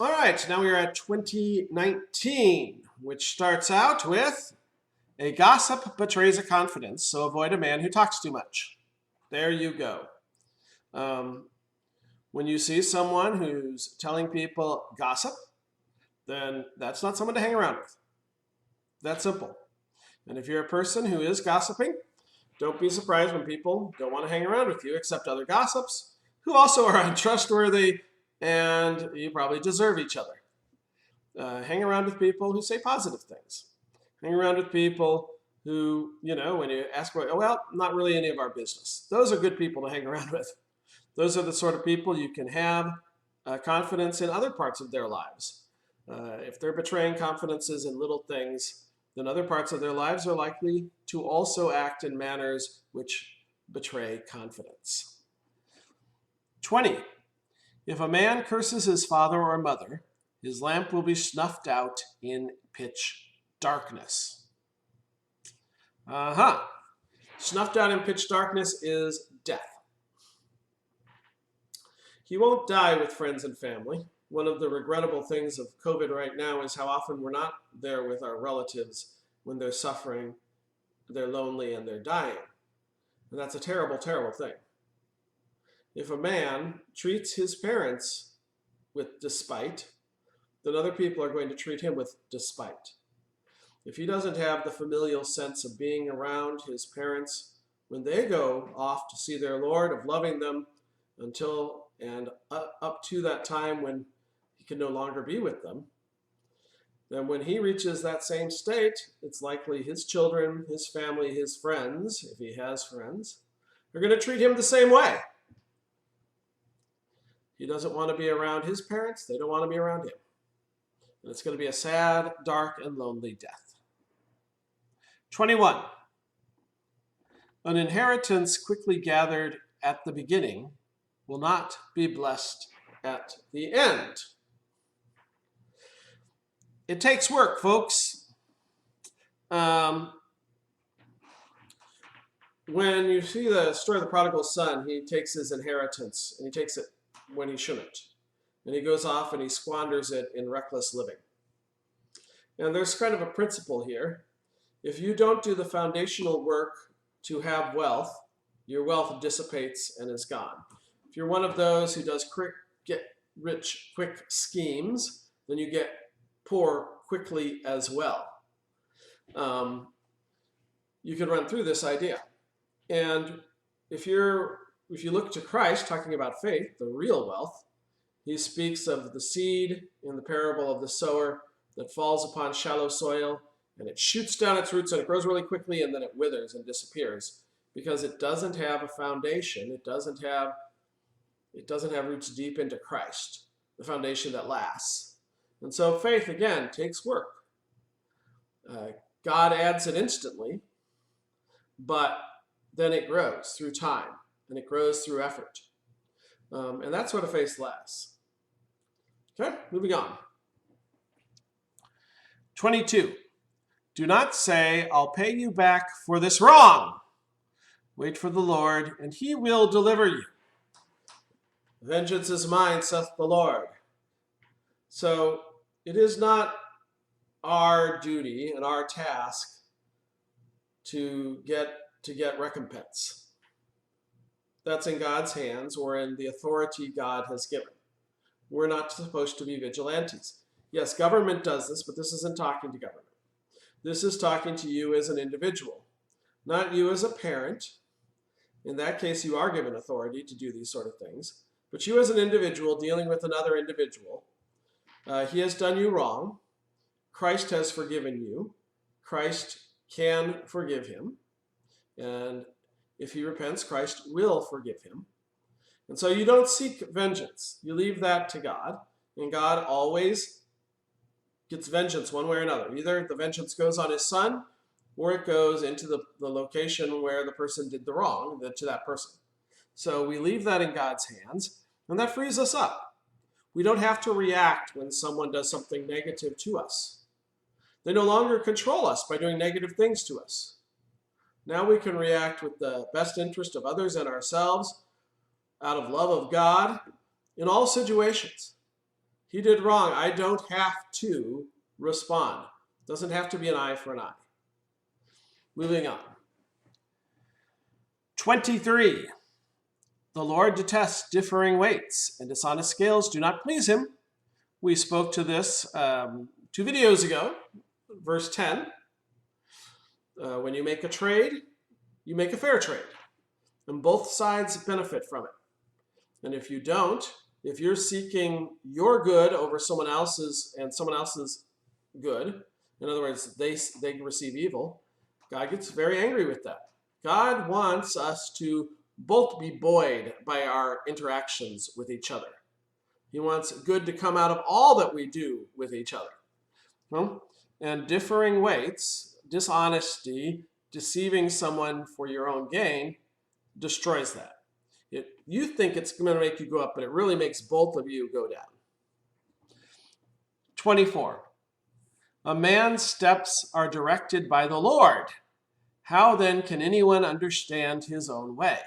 All right, now we are at 2019, which starts out with a gossip betrays a confidence, so avoid a man who talks too much. There you go. Um, when you see someone who's telling people gossip, then that's not someone to hang around with. That's simple. And if you're a person who is gossiping, don't be surprised when people don't want to hang around with you, except other gossips who also are untrustworthy and you probably deserve each other. Hang around with people who say positive things. Hang around with people who, when you ask, well, not really any of our business. Those are good people to hang around with. Those are the sort of people you can have confidence in other parts of their lives. If they're betraying confidences in little things, then other parts of their lives are likely to also act in manners which betray confidence. 20. If a man curses his father or mother, his lamp will be snuffed out in pitch darkness. Snuffed out in pitch darkness is death. He won't die with friends and family. One of the regrettable things of COVID right now is how often we're not there with our relatives when they're suffering, they're lonely, and they're dying. And that's a terrible, terrible thing. If a man treats his parents with despite, then other people are going to treat him with despite. If he doesn't have the familial sense of being around his parents when they go off to see their Lord, of loving them until and up to that time when he can no longer be with them, then when he reaches that same state, it's likely his children, his family, his friends, if he has friends, are going to treat him the same way. He doesn't want to be around his parents. They don't want to be around him. And it's going to be a sad, dark, and lonely death. 21. An inheritance quickly gathered at the beginning will not be blessed at the end. It takes work, folks. When you see the story of the prodigal son, he takes his inheritance and he takes it when he shouldn't. And he goes off and he squanders it in reckless living. And there's kind of a principle here. If you don't do the foundational work to have wealth, your wealth dissipates and is gone. If you're one of those who does get rich quick schemes, then you get poor quickly as well. You can run through this idea. And if you look to Christ, talking about faith, the real wealth, he speaks of the seed in the parable of the sower that falls upon shallow soil, and it shoots down its roots and it grows really quickly, and then it withers and disappears because it doesn't have a foundation. It doesn't have roots deep into Christ, the foundation that lasts. And so faith, again, takes work. God adds it instantly, but then it grows through time, and it grows through effort. And that's what a faith lasts. Okay, moving on. 22. Do not say, I'll pay you back for this wrong. Wait for the Lord, and he will deliver you. Vengeance is mine, saith the Lord. So it is not our duty and our task to get recompense. That's in God's hands or in the authority God has given. We're not supposed to be vigilantes. Yes, government does this, but this isn't talking to government. This is talking to you as an individual, not you as a parent. In that case, you are given authority to do these sort of things. But you as an individual dealing with another individual, he has done you wrong. Christ has forgiven you. Christ can forgive him. And if he repents, Christ will forgive him. And so you don't seek vengeance. You leave that to God. And God always gets vengeance one way or another. Either the vengeance goes on his son, or it goes into the location where the person did the wrong to that person. So we leave that in God's hands, and that frees us up. We don't have to react when someone does something negative to us. They no longer control us by doing negative things to us. Now we can react with the best interest of others and ourselves, out of love of God, in all situations. He did wrong. I don't have to respond. Doesn't have to be an eye for an eye. Moving on. 23. The Lord detests differing weights, and dishonest scales do not please him. We spoke to this 2 videos ago, verse 10. When you make a trade, you make a fair trade, and both sides benefit from it. And if you don't, if you're seeking your good over someone else's and someone else's good, in other words, they receive evil, God gets very angry with that. God wants us to both be buoyed by our interactions with each other. He wants good to come out of all that we do with each other. And differing weights, dishonesty, deceiving someone for your own gain, destroys that. You think it's going to make you go up, but it really makes both of you go down. 24. A man's steps are directed by the Lord. How then can anyone understand his own way?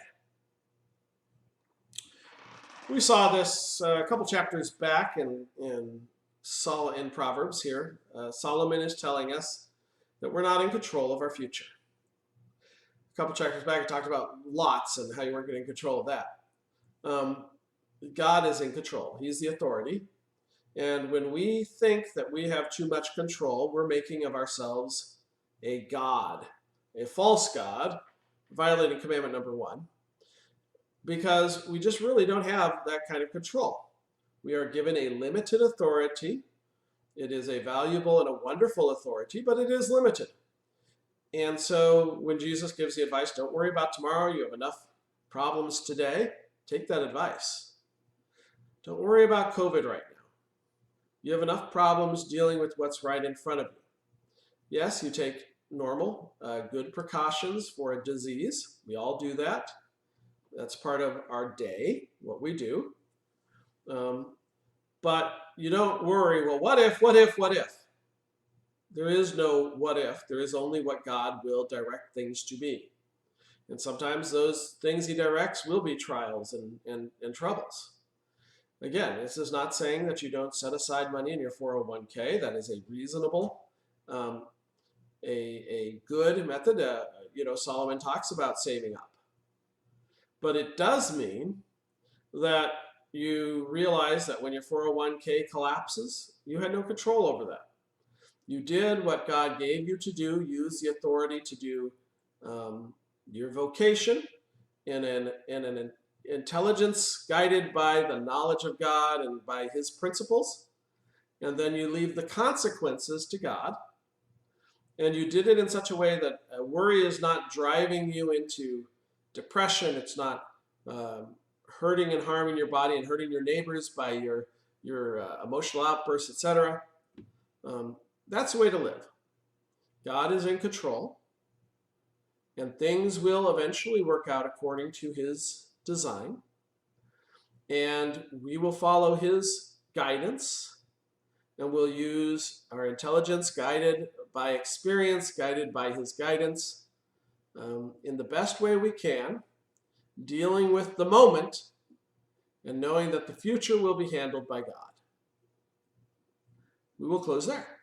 We saw this a couple chapters back in Proverbs here. Solomon is telling us that we're not in control of our future. A couple chapters back, I talked about lots and how you weren't getting control of that. God is in control. He's the authority. And when we think that we have too much control, we're making of ourselves a God, a false God, violating commandment number 1, because we just really don't have that kind of control. We are given a limited authority. It is a valuable and a wonderful authority, but it is limited. And so when Jesus gives the advice, don't worry about tomorrow, you have enough problems today, take that advice. Don't worry about COVID right now. You have enough problems dealing with what's right in front of you. Yes, you take normal, good precautions for a disease. We all do that. That's part of our day, what we do. But you don't worry, well, what if? There is no what if. There is only what God will direct things to be. And sometimes those things he directs will be trials and troubles. Again, this is not saying that you don't set aside money in your 401k. That is a reasonable, a good method. Solomon talks about saving up. But it does mean that you realize that when your 401k collapses, you had no control over that. You did what God gave you to do, use the authority to do your vocation in an intelligence guided by the knowledge of God and by his principles. And then you leave the consequences to God. And you did it in such a way that worry is not driving you into depression. It's not hurting and harming your body and hurting your neighbors by your emotional outbursts, etc. That's the way to live. God is in control, and things will eventually work out according to his design, and we will follow his guidance, and we'll use our intelligence guided by experience, guided by his guidance, in the best way we can, dealing with the moment and knowing that the future will be handled by God. We will close there.